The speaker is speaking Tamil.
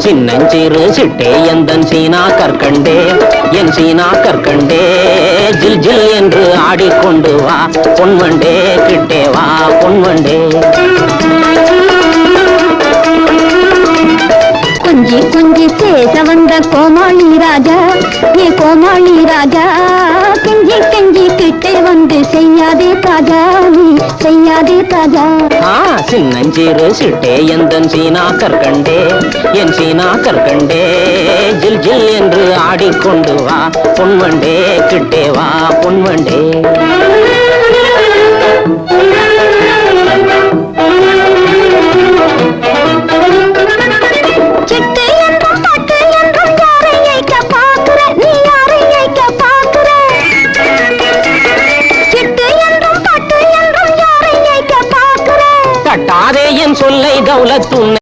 சின்னஞ்சிறு சிட்டே எந்தன் சீனா கற்கண்டே என் சீனா கற்கண்டே ஜில் ஜில் என்று ஆடிக்கொண்டு வா பொன்வண்டே கிட்டே வா பொன்வண்டே கொஞ்சி கொஞ்சி பேச வந்த கோமாளி ராஜா ஏ கோமாளி ராஜா கெஞ்சி கெஞ்சி கிட்டே வந்து செய்யாதே தாஜா நீ செய்யாதே தாஜா சின்னஞ்சிறு சிட்டே எந்தன் சீனா கற்கண்டே என் சீனா கற்கண்டே ஜில் ஜில் என்று ஆடிக்கொண்டு வா பொன்வண்டே கிட்டே வா பொன்வண்டே தட்டாதே என் சொல்லை தௌலத்துன்னை